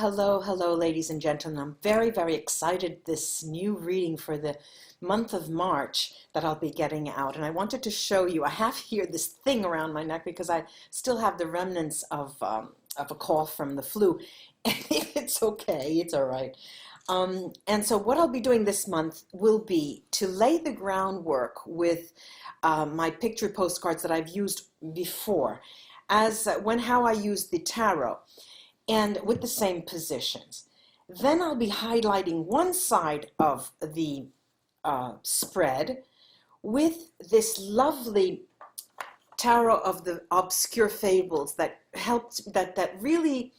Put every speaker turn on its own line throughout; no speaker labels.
Hello, ladies and gentlemen. I'm very excited this new reading for the month of March that I'll be getting out. And I wanted to show you, I have here this thing around my neck because I still have the remnants of a cough from the flu. And it's okay, it's all right. And so what I'll be doing this month will be to lay the groundwork with my picture postcards that I've used before, as how I use the tarot, and with the same positions. Then I'll be highlighting one side of the spread with this lovely tarot of the obscure fables that really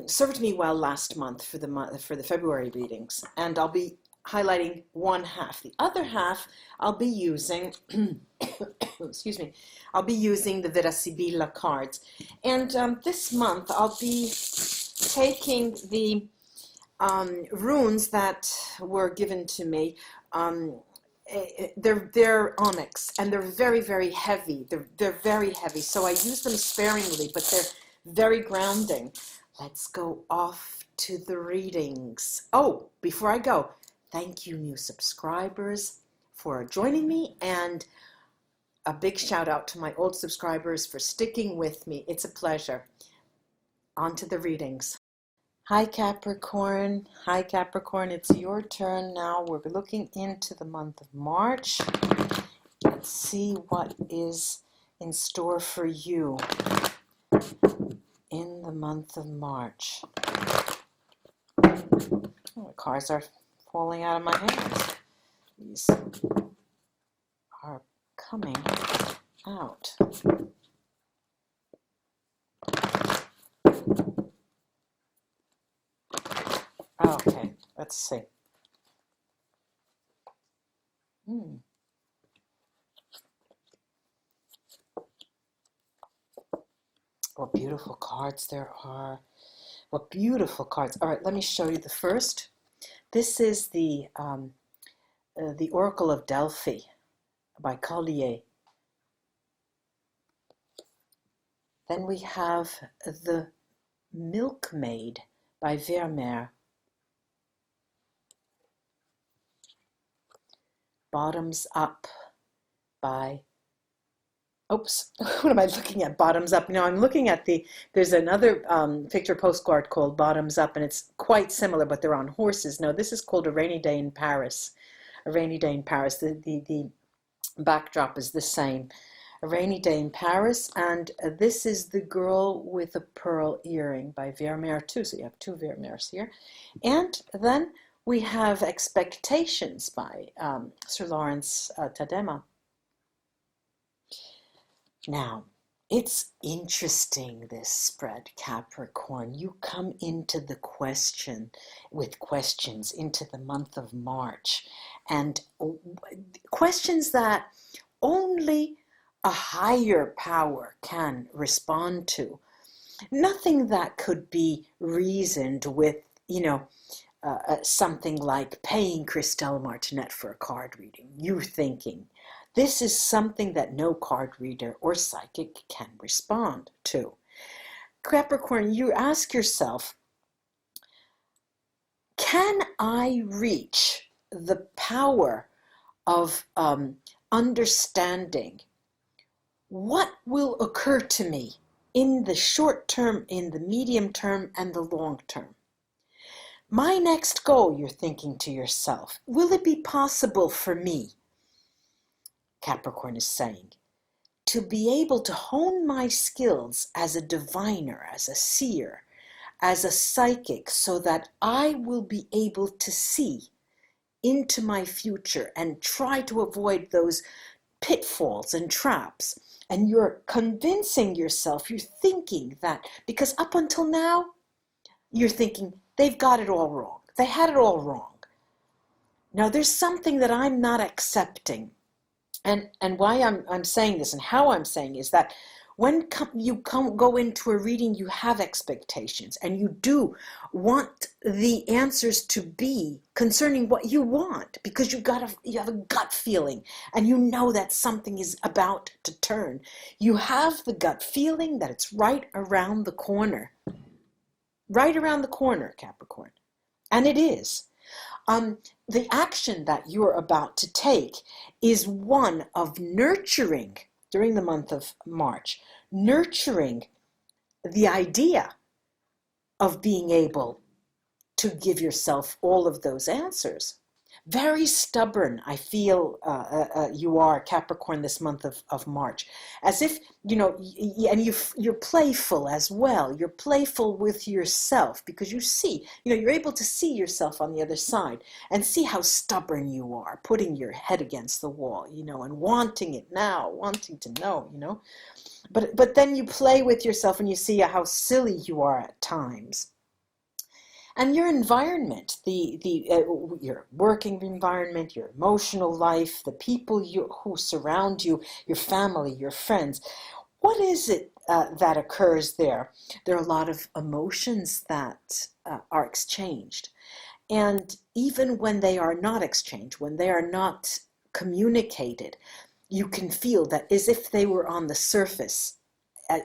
served me well last month for the February readings, and I'll be highlighting one half. The other half I'll be using excuse me, I'll be using the VERA SIBILLA cards. And this month I'll be taking the runes that were given to me. They're onyx, and they're very heavy. They're very heavy, so I use them sparingly, but they're very grounding. Let's go off to the readings. Oh, before I go, thank you, new subscribers, for joining me, and a big shout out to my old subscribers for sticking with me. It's a pleasure. On to the readings. Hi Capricorn. Hi Capricorn. It's your turn now. We're looking into the month of March. Let's see what is in store for you in the month of March. Oh, the cards are falling out of my hands. These are coming out. Okay, let's see. What beautiful cards there are. What beautiful cards. All right, let me show you the first. This is the Oracle of Delphi by Collier. Then we have the Milkmaid by Vermeer. Bottoms Up by, oops, what am I looking at? Bottoms Up. I'm looking at there's another picture postcard called Bottoms Up, and it's quite similar, but they're on horses. No, this is called A Rainy Day in Paris. A Rainy Day in Paris. The backdrop is the same. A Rainy Day in Paris, and this is The Girl with a Pearl Earring by Vermeer too. So you have two Vermeers here. And then we have Expectations by Sir Lawrence Tadema. Now, it's interesting, this spread, Capricorn. You come into the questions into the month of March, and questions that only a higher power can respond to. Nothing that could be reasoned with, something like paying Christelle Martinette for a card reading. You're thinking, this is something that no card reader or psychic can respond to. Capricorn, you ask yourself, can I reach the power of understanding what will occur to me in the short term, in the medium term, and the long term? My next goal, you're thinking to yourself, will it be possible for me, Capricorn is saying, to be able to hone my skills as a diviner, as a seer, as a psychic, so that I will be able to see into my future and try to avoid those pitfalls and traps? And you're convincing yourself, you're thinking that, because up until now, you're thinking, they've got it all wrong. They had it all wrong. Now, there's something that I'm not accepting. And why I'm saying this and how I'm saying is that when you go into a reading, you have expectations, and you do want the answers to be concerning what you want, because you have a gut feeling, and you know that something is about to turn. You have the gut feeling that it's right around the corner. right around the corner, Capricorn. And it is. The action that you're about to take is one of nurturing, during the month of March, nurturing the idea of being able to give yourself all of those answers. Very stubborn, I feel you are, Capricorn, this month of March. As if, and you're playful as well. You're playful with yourself because you see, you're able to see yourself on the other side and see how stubborn you are, putting your head against the wall, and wanting it now, wanting to know. But then you play with yourself and you see how silly you are at times. And your environment, your working environment, your emotional life, the people who surround you, your family, your friends, what is it that occurs there? There are a lot of emotions that are exchanged. And even when they are not exchanged, when they are not communicated, you can feel that as if they were on the surface,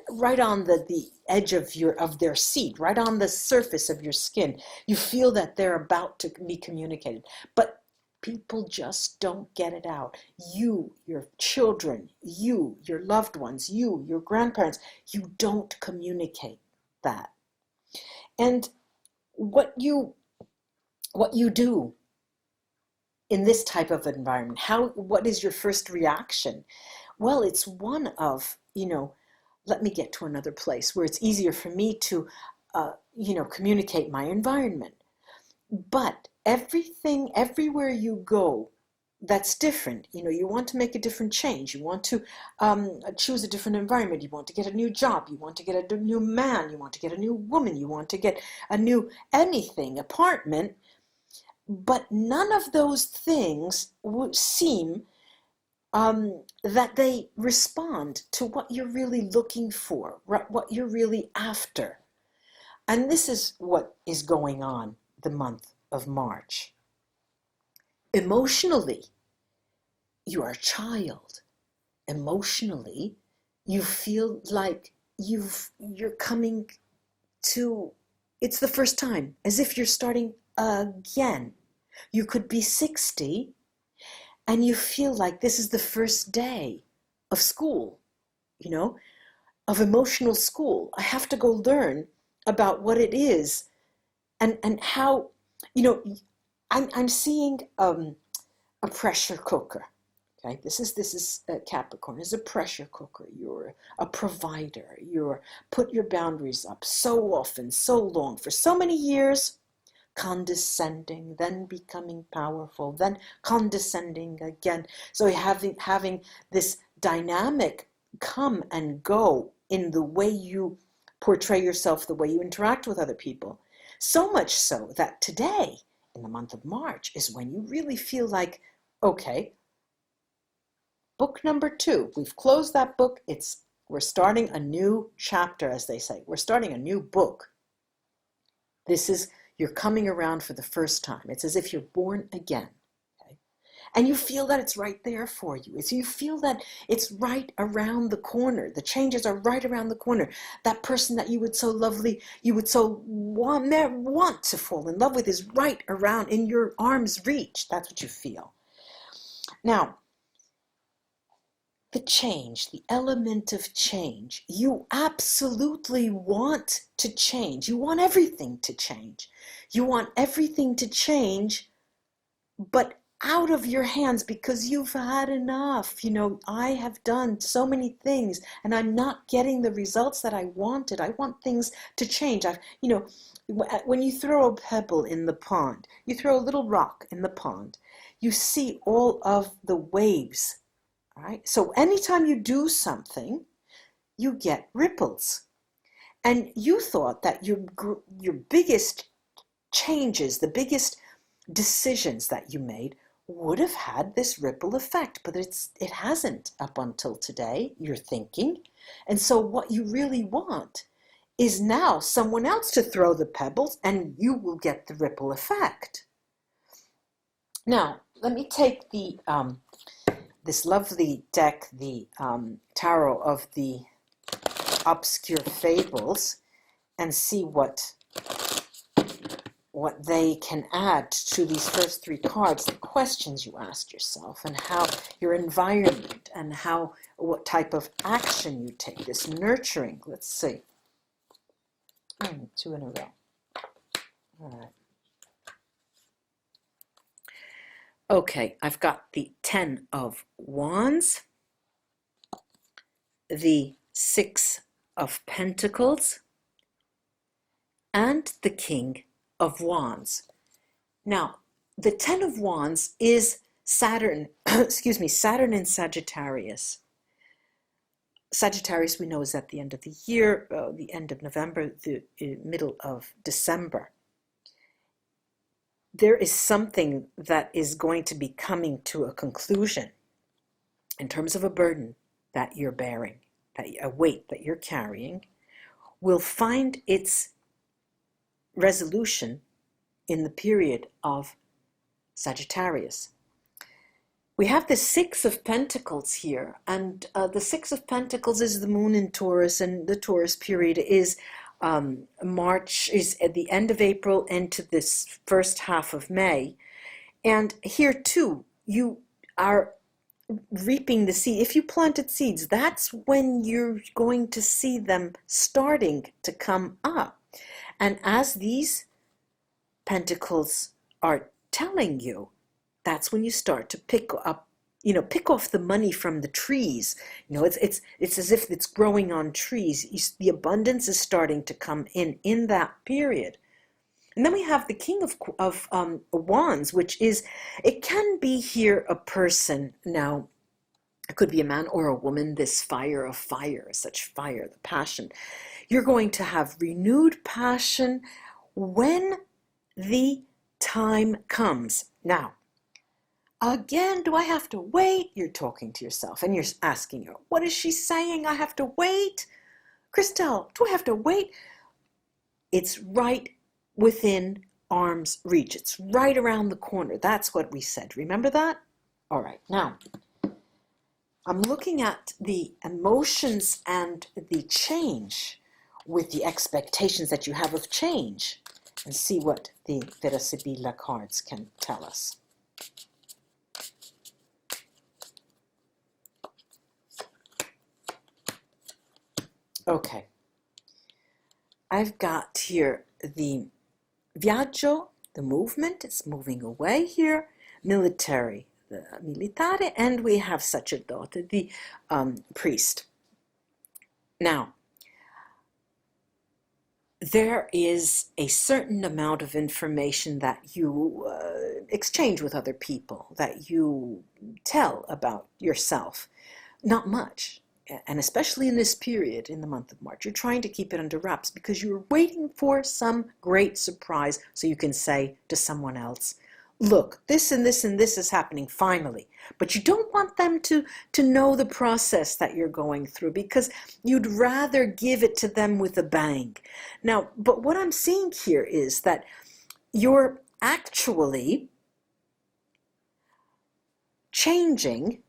right on the edge of their seat, right on the surface of your skin. You feel that they're about to be communicated, but people just don't get it out. You, your children, you, your loved ones, you, your grandparents, you don't communicate that. And what you do in this type of environment, what is your first reaction? Well, it's one of, let me get to another place where it's easier for me to, communicate my environment. But everything, everywhere you go, that's different. You want to make a different change. You want to choose a different environment. You want to get a new job. You want to get a new man. You want to get a new woman. You want to get a new anything, apartment. But none of those things would seem that they respond to what you're really looking for, what you're really after. And this is what is going on the month of March. Emotionally, you are a child. Emotionally, you feel like you're coming to, it's the first time, as if you're starting again. You could be 60 and you feel like this is the first day of school, of emotional school. I have to go learn about what it is and how, I'm seeing a pressure cooker. Okay, this is Capricorn, is a pressure cooker. You're a provider. You're put your boundaries up so often, so long, for so many years. Condescending, then becoming powerful, then condescending again. So having this dynamic come and go in the way you portray yourself, the way you interact with other people. So much so that today, in the month of March, is when you really feel like, okay, book number 2, we've closed that book. We're starting a new chapter, as they say. We're starting a new book. You're coming around for the first time. It's as if you're born again. Okay? And you feel that it's right there for you. You feel that it's right around the corner. The changes are right around the corner. That person that you would so want to fall in love with is right around in your arm's reach. That's what you feel. Now, the change, the element of change, you absolutely want to change. You want everything to change. You want everything to change, but out of your hands, because you've had enough. I have done so many things and I'm not getting the results that I wanted. I want things to change. When you throw a pebble in the pond, you throw a little rock in the pond, you see all of the waves. All right? So anytime you do something, you get ripples. And you thought that your biggest changes, the biggest decisions that you made would have had this ripple effect, but it hasn't up until today, you're thinking. And so what you really want is now someone else to throw the pebbles and you will get the ripple effect. Now, let me take this lovely deck, the Tarot of the Obscure Fables, and see what what they can add to these first three cards, the questions you ask yourself, and how your environment, and what type of action you take, this nurturing. Let's see. Two in a row. All right. Okay, I've got the 10 of Wands, the 6 of Pentacles, and the King of Wands. Now, the 10 of Wands is Saturn, excuse me, Saturn in Sagittarius. Sagittarius, we know, is at the end of the year, the end of November, the middle of December. There is something that is going to be coming to a conclusion in terms of a burden that you're bearing, a weight that you're carrying, will find its resolution in the period of Sagittarius. We have the 6 of Pentacles here, and the 6 of Pentacles is the moon in Taurus, and the Taurus period is March, is at the end of April into this first half of May. And here too, you are reaping the seed. If you planted seeds, that's when you're going to see them starting to come up. And as these pentacles are telling you, that's when you start to pick up, pick off the money from the trees. It's as if it's growing on trees. The abundance is starting to come in that period. And then we have the King of Wands, which is, it can be here a person. Now, it could be a man or a woman, this fire of fire, such fire, the passion. You're going to have renewed passion when the time comes. Now, again, do I have to wait? You're talking to yourself and you're asking her, what is she saying? I have to wait? Christelle, do I have to wait? It's right within arm's reach. It's right around the corner. That's what we said. Remember that? All right. Now, I'm looking at the emotions and the change with the expectations that you have of change, and see what the Vera Sibilla cards can tell us. Okay. I've got here the viaggio, the movement. It's moving away here. Military, the militare, and we have sacerdote, the priest. Now, there is a certain amount of information that you exchange with other people, that you tell about yourself. Not much. And especially in this period, in the month of March, you're trying to keep it under wraps because you're waiting for some great surprise so you can say to someone else, look, this and this and this is happening finally. But you don't want them to know the process that you're going through, because you'd rather give it to them with a bang. Now, but what I'm seeing here is that you're actually changing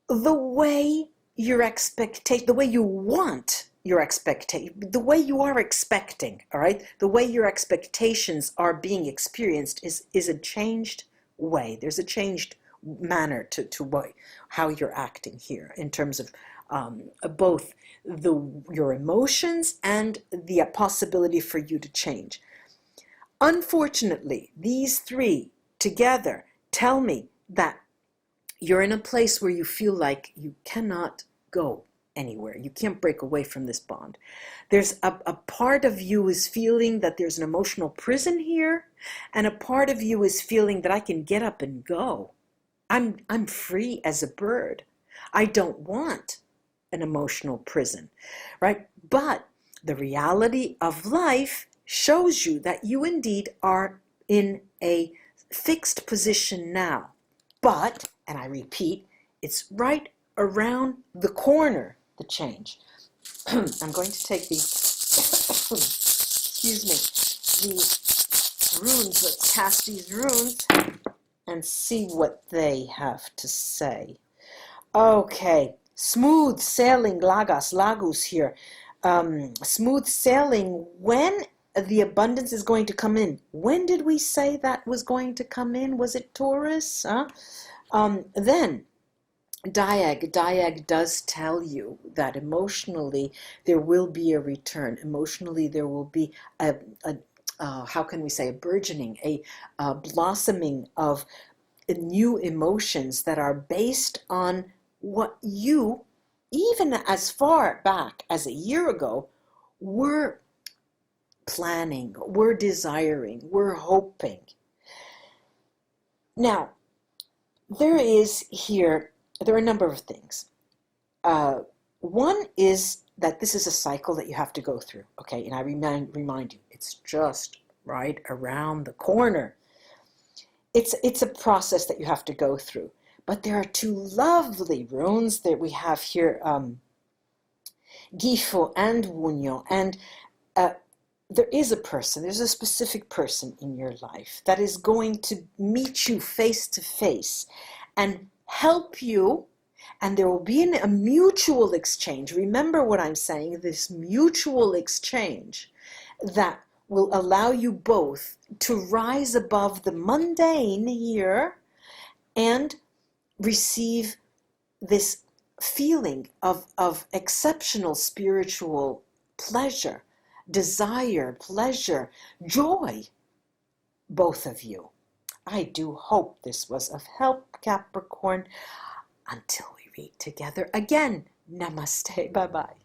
the way the way you want your expectation, the way you are expecting, all right? The way your expectations are being experienced is a changed way. There's a changed manner to how you're acting here in terms of both your emotions and the possibility for you to change. Unfortunately, these three together tell me that you're in a place where you feel like you cannot go anywhere. You can't break away from this bond. There's a part of you is feeling that there's an emotional prison here, and a part of you is feeling that I can get up and go. I'm free as a bird. I don't want an emotional prison, right? But the reality of life shows you that you indeed are in a fixed position now. But, and I repeat, it's right around the corner, the change. I'm going to take the, excuse me, the runes. Let's cast these runes and see what they have to say. Okay, smooth sailing, lagus here. Smooth sailing when the abundance is going to come in. When did we say that was going to come in? Was it Taurus? Huh? Then Diag does tell you that emotionally there will be a return. Emotionally there will be how can we say, a burgeoning, a blossoming of new emotions that are based on what you, even as far back as a year ago, were planning, were desiring, were hoping. Now, there are a number of things. One is that this is a cycle that you have to go through, okay? And I remind you, it's just right around the corner. It's a process that you have to go through. But there are two lovely runes that we have here, Gifo and Wunyo, and there's a specific person in your life that is going to meet you face to face and help you, and there will be a mutual exchange. Remember what I'm saying, this mutual exchange that will allow you both to rise above the mundane here and receive this feeling of exceptional spiritual pleasure, desire, pleasure, joy, both of you. I do hope this was of help, Capricorn. Until we read together again, namaste, bye-bye.